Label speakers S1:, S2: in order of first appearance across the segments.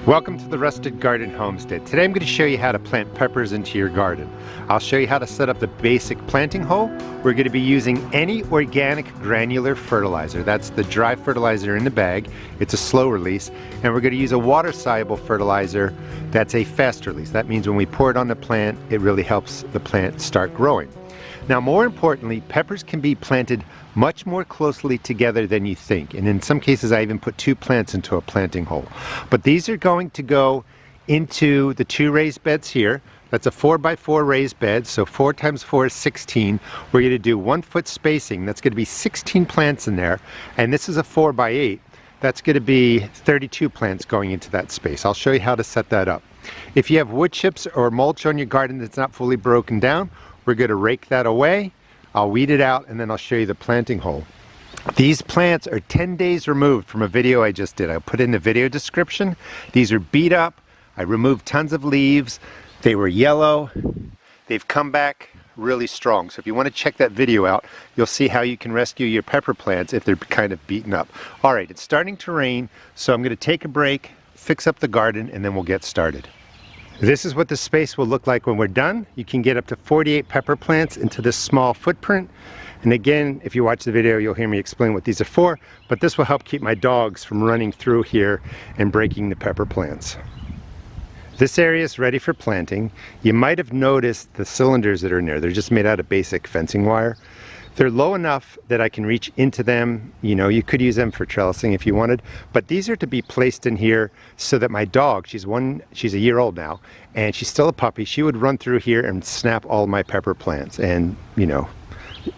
S1: Welcome to the Rusted Garden Homestead. Today I'm going to show you how to plant peppers into your garden. I'll show you how to set up the basic planting hole. We're going to be using any organic granular fertilizer. That's the dry fertilizer in the bag. It's a slow release. And we're going to use a water-soluble fertilizer that's a fast release. That means when we pour it on the plant, it really helps the plant start growing. Now, more importantly, peppers can be planted much more closely together than you think. And in some cases, I even put two plants into a planting hole. But these are going to go into the two raised beds here. That's a 4x4 raised bed, so 4 times 4 is 16. We're going to do 1 foot spacing. That's going to be 16 plants in there. And this is a 4x8. That's going to be 32 plants going into that space. I'll show you how to set that up. If you have wood chips or mulch on your garden that's not fully broken down, we're going to rake that away. I'll weed it out and then I'll show you the planting hole. These plants are 10 days removed from a video I just did. I'll put in the video description. These are beat up. I removed tons of leaves. They were yellow. They've come back really strong. So if you want to check that video out, you'll see how you can rescue your pepper plants if they're kind of beaten up. All right, it's starting to rain, so I'm going to take a break, fix up the garden, and then we'll get started. This is what the space will look like when we're done. You can get up to 48 pepper plants into this small footprint. And again, if you watch the video, you'll hear me explain what these are for, but this will help keep my dogs from running through here and breaking the pepper plants. This area is ready for planting. You might have noticed the cylinders that are in there. They're just made out of basic fencing wire. They're low enough that I can reach into them. You know, you could use them for trellising if you wanted, but these are to be placed in here so that my dog, she's a year old now, and she's still a puppy, she would run through here and snap all my pepper plants, and you know,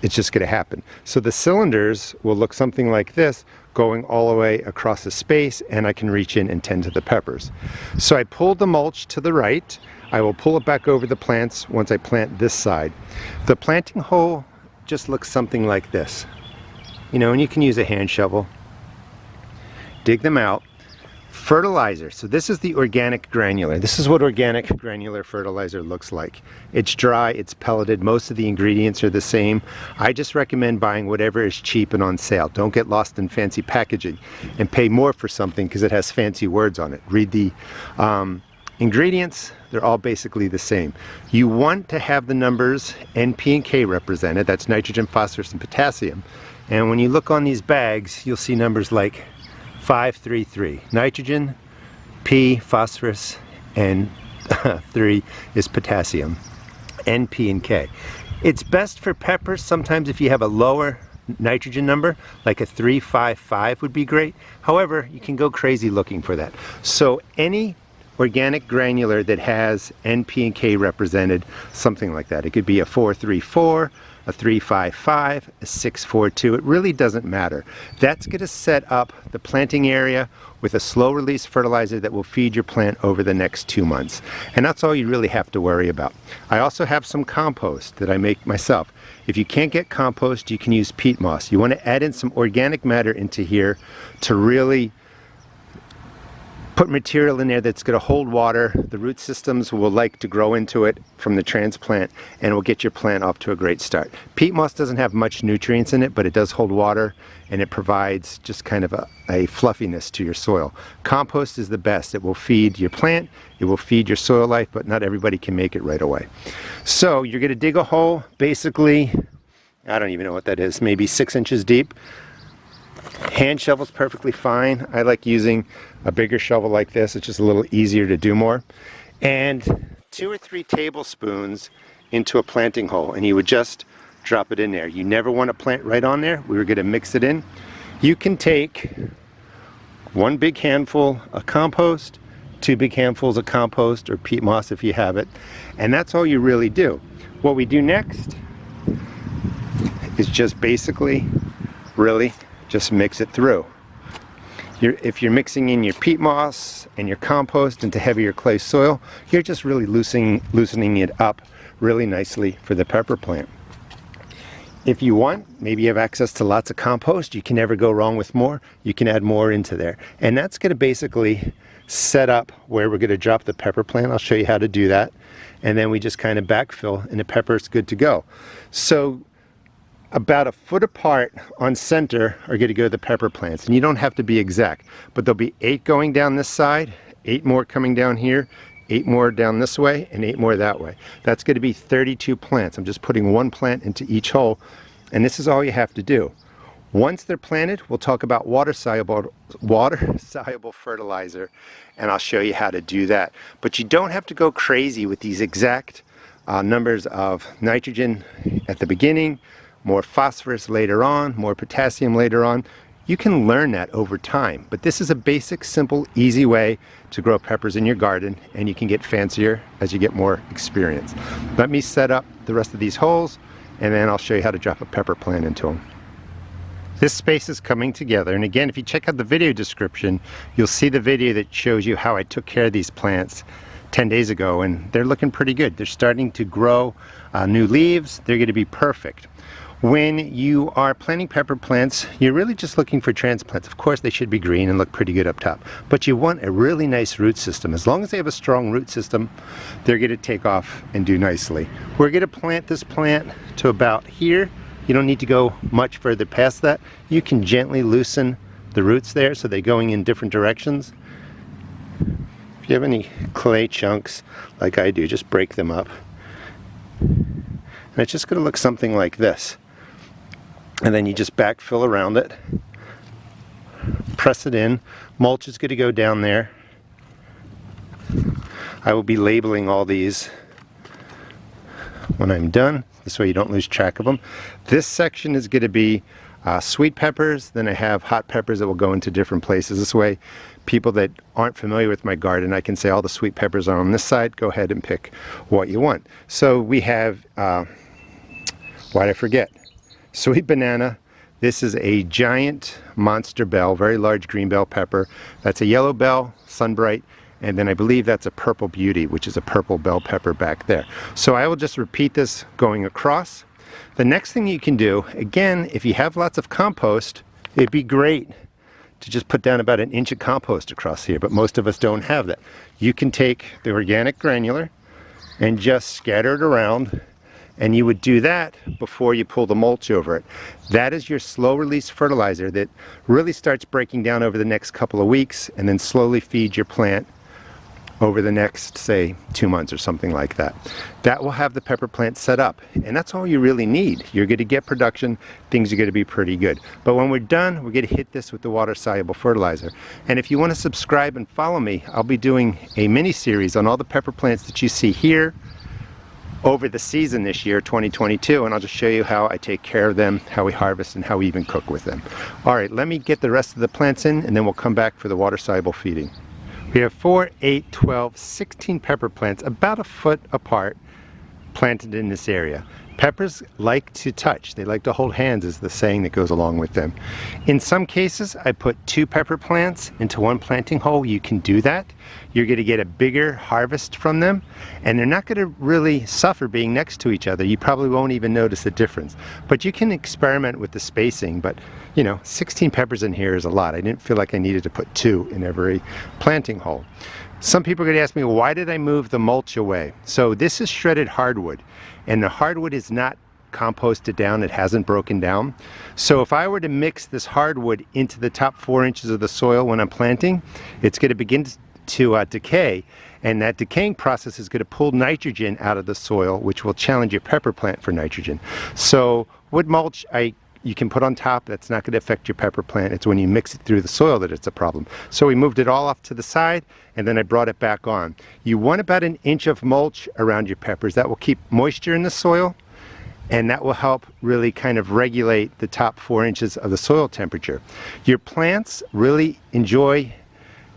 S1: it's just going to happen. So the cylinders will look something like this, going all the way across the space, and I can reach in and tend to the peppers. So I pulled the mulch to the right. I will pull it back over the plants once I plant this side. The planting hole just looks something like this. You know, and you can use a hand shovel. Dig them out. Fertilizer. So this is the organic granular. This is what organic granular fertilizer looks like. It's dry, it's pelleted, most of the ingredients are the same. I just recommend buying whatever is cheap and on sale. Don't get lost in fancy packaging and pay more for something because it has fancy words on it. Read the ingredients, they're all basically the same. You want to have the numbers N, P, and K represented. That's nitrogen, phosphorus, and potassium. And when you look on these bags, you'll see numbers like 533. Nitrogen, P, phosphorus, and 3 is potassium. N, P, and K. It's best for peppers sometimes if you have a lower nitrogen number, like a 355 would be great. However, you can go crazy looking for that. So any organic granular that has N, P, and K represented, something like that. It could be a 434, a 355, a 642. It really doesn't matter. That's going to set up the planting area with a slow release fertilizer that will feed your plant over the next 2 months. And that's all you really have to worry about. I also have some compost that I make myself. If you can't get compost, you can use peat moss. You want to add in some organic matter into here to really put material in there that's going to hold water. The root systems will like to grow into it from the transplant, and will get your plant off to a great start. Peat moss doesn't have much nutrients in it, but it does hold water, and it provides just kind of a fluffiness to your soil. Compost is the best. It will feed your plant, it will feed your soil life, but not everybody can make it right away. So you're going to dig a hole, basically, I don't even know what that is, maybe 6 inches deep. Hand shovel's perfectly fine. I like using a bigger shovel like this. It's just a little easier to do more. And 2 or 3 tablespoons into a planting hole, and you would just drop it in there. You never want to plant right on there. We were going to mix it in. You can take 1 big handful of compost, 2 big handfuls of compost or peat moss if you have it, and that's all you really do. What we do next is just basically really just mix it through. If you're mixing in your peat moss and your compost into heavier clay soil, you're just really loosening it up really nicely for the pepper plant. If you want, maybe you have access to lots of compost, you can never go wrong with more. You can add more into there. And that's going to basically set up where we're going to drop the pepper plant. I'll show you how to do that. And then we just kind of backfill and the pepper is good to go. So about 1 foot apart on center are going to go the pepper plants, and you don't have to be exact, but there'll be 8 going down this side 8 more coming down here, 8 more down this way, and 8 more that way. That's going to be 32 plants. I'm just putting 1 plant into each hole, and this is all you have to do. Once they're planted, we'll talk about water-soluble fertilizer, and I'll show you how to do that. But you don't have to go crazy with these exact numbers of nitrogen at the beginning, more phosphorus later on, more potassium later on. You can learn that over time, but this is a basic, simple, easy way to grow peppers in your garden, and you can get fancier as you get more experience. Let me set up the rest of these holes, and then I'll show you how to drop a pepper plant into them. This space is coming together, and again, if you check out the video description, you'll see the video that shows you how I took care of these plants 10 days ago, and they're looking pretty good. They're starting to grow new leaves. They're going to be perfect. When you are planting pepper plants, you're really just looking for transplants. Of course, they should be green and look pretty good up top, but you want a really nice root system. As long as they have a strong root system, they're going to take off and do nicely. We're going to plant this plant to about here. You don't need to go much further past that. You can gently loosen the roots there so they're going in different directions. If you have any clay chunks like I do, just break them up. And it's just going to look something like this. And then you just backfill around it, press it in. Mulch is going to go down there. I will be labeling all these when I'm done, this way you don't lose track of them. This section is going to be sweet peppers, then I have hot peppers that will go into different places. This way, people that aren't familiar with my garden, I can say all the sweet peppers are on this side, go ahead and pick what you want. So we have, why'd I forget? Sweet banana. This is a giant monster bell, very large green bell pepper. That's a yellow bell, sunbright, and then I believe that's a purple beauty, which is a purple bell pepper back there. So I will just repeat this going across. The next thing you can do, again, if you have lots of compost, it'd be great to just put down about 1 inch of compost across here, but most of us don't have that. You can take the organic granular and just scatter it around, and you would do that before you pull the mulch over it. That is your slow release fertilizer that really starts breaking down over the next couple of weeks and then slowly feeds your plant over the next, say, 2 months or something like that. That will have the pepper plant set up, and that's all you really need. You're going to get production, things are going to be pretty good. But when we're done, we're going to hit this with the water-soluble fertilizer. And if you want to subscribe and follow me, I'll be doing a mini-series on all the pepper plants that you see here over the season this year, 2022, and I'll just show you how I take care of them, how we harvest, and how we even cook with them. All right, let me get the rest of the plants in, and then we'll come back for the water-soluble feeding. We have 4, 8, 12, 16 pepper plants about a foot apart planted in this area. Peppers like to touch. They like to hold hands is the saying that goes along with them. In some cases, I put 2 pepper plants into 1 planting hole. You can do that. You're going to get a bigger harvest from them, and they're not going to really suffer being next to each other. You probably won't even notice a difference. But you can experiment with the spacing, but you know, 16 peppers in here is a lot. I didn't feel like I needed to put 2 in every planting hole. Some people are going to ask me, why did I move the mulch away? So this is shredded hardwood, and the hardwood is not composted down. It hasn't broken down. So if I were to mix this hardwood into the top 4 inches of the soil when I'm planting, it's going to begin to decay, and that decaying process is going to pull nitrogen out of the soil, which will challenge your pepper plant for nitrogen. So wood mulch, you can put on top. That's not going to affect your pepper plant. It's when you mix it through the soil that it's a problem. So we moved it all off to the side, and then I brought it back on. You want about 1 inch of mulch around your peppers. That will keep moisture in the soil, and that will help really kind of regulate the top 4 inches of the soil temperature. Your plants really enjoy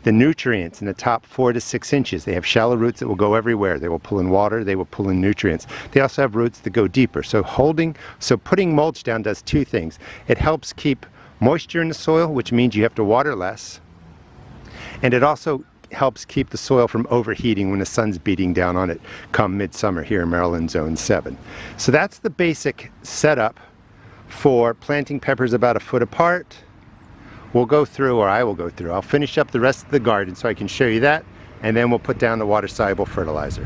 S1: the nutrients in the top 4 to 6 inches. They have shallow roots that will go everywhere. They will pull in water, they will pull in nutrients. They also have roots that go deeper. So putting mulch down does 2 things. It helps keep moisture in the soil, which means you have to water less. And it also helps keep the soil from overheating when the sun's beating down on it come midsummer here in Maryland Zone 7. So that's the basic setup for planting peppers about a foot apart. We'll go through, or I will go through. I'll finish up the rest of the garden so I can show you that, and then we'll put down the water-soluble fertilizer.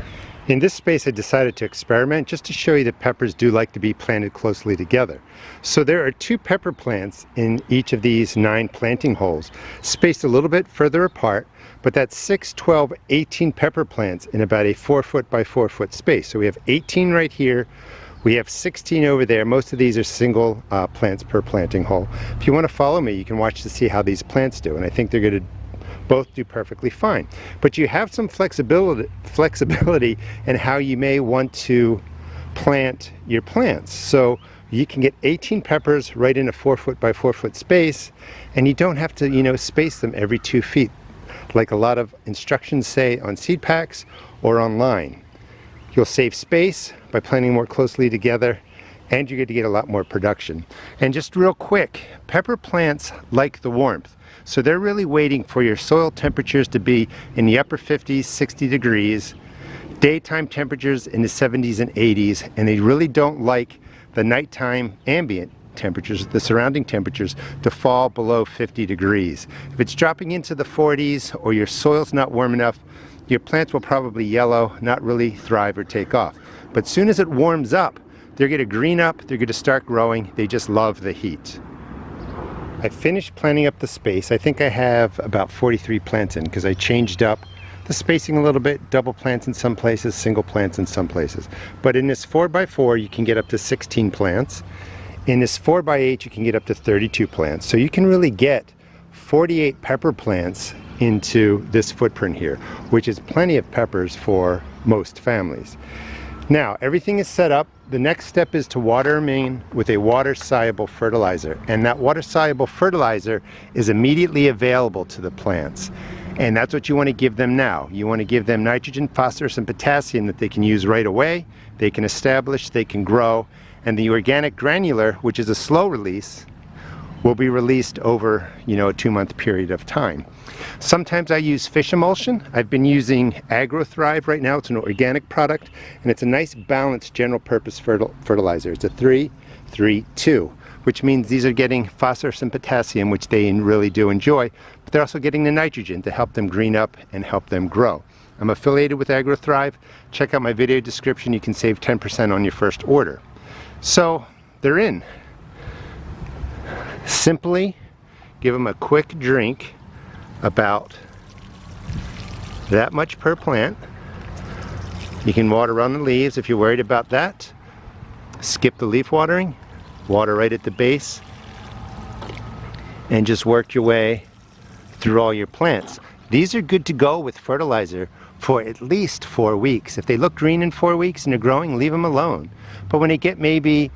S1: In this space I decided to experiment just to show you that peppers do like to be planted closely together. So there are 2 pepper plants in each of these 9 planting holes, spaced a little bit further apart, but that's 6, 12, 18 pepper plants in about a 4 foot by 4 foot space. So we have 18 right here, we have 16 over there. Most of these are single plants per planting hole. If you want to follow me, you can watch to see how these plants do, and I think they're going to both do perfectly fine. But you have some flexibility in how you may want to plant your plants. So you can get 18 peppers right in a 4 foot by 4 foot space, and you don't have to, space them every 2 feet like a lot of instructions say on seed packs or online. You'll save space by planting more closely together, and you're going to get a lot more production. And just real quick, pepper plants like the warmth. So they're really waiting for your soil temperatures to be in the upper 50s, 60 degrees, daytime temperatures in the 70s and 80s, and they really don't like the nighttime ambient temperatures, the surrounding temperatures, to fall below 50 degrees. If it's dropping into the 40s or your soil's not warm enough, your plants will probably yellow, not really thrive or take off. But as soon as it warms up, they're going to green up, they're going to start growing, they just love the heat. I finished planting up the space. I think I have about 43 plants in because I changed up the spacing a little bit, double plants in some places, single plants in some places. But in this 4x4 you can get up to 16 plants. In this 4x8 you can get up to 32 plants. So you can really get 48 pepper plants into this footprint here, which is plenty of peppers for most families. Now everything is set up. The next step is to water them in with a water-soluble fertilizer, and that water-soluble fertilizer is immediately available to the plants. And that's what you want to give them now. You want to give them nitrogen, phosphorus, and potassium that they can use right away, they can establish, they can grow, and the organic granular, which is a slow release, will be released over, a 2-month period of time. Sometimes I use fish emulsion. I've been using AgroThrive right now. It's an organic product, and it's a nice balanced general purpose fertilizer. It's a 3-3-2, which means these are getting phosphorus and potassium, which they really do enjoy, but they're also getting the nitrogen to help them green up and help them grow. I'm affiliated with AgroThrive. Check out my video description. You can save 10% on your first order. So they're in. Simply give them a quick drink, about that much per plant. You can water on the leaves if you're worried about that. Skip the leaf watering, water right at the base, and just work your way through all your plants. These are good to go with fertilizer for at least 4 weeks. If they look green in 4 weeks and they're growing, leave them alone. But when they get maybe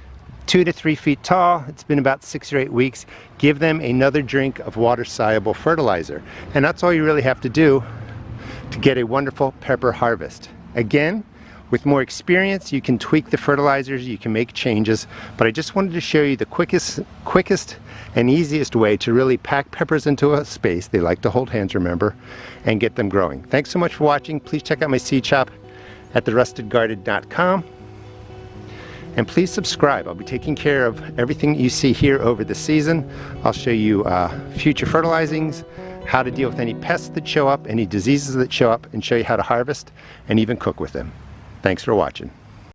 S1: 2 to 3 feet tall, it's been about 6 or 8 weeks, give them another drink of water-soluble fertilizer. And that's all you really have to do to get a wonderful pepper harvest. Again, with more experience, you can tweak the fertilizers, you can make changes, but I just wanted to show you the quickest and easiest way to really pack peppers into a space, they like to hold hands, remember, and get them growing. Thanks so much for watching. Please check out my seed shop at therustedgarden.com. And please subscribe. I'll be taking care of everything you see here over the season. I'll show you future fertilizings, how to deal with any pests that show up, any diseases that show up, and show you how to harvest and even cook with them. Thanks for watching.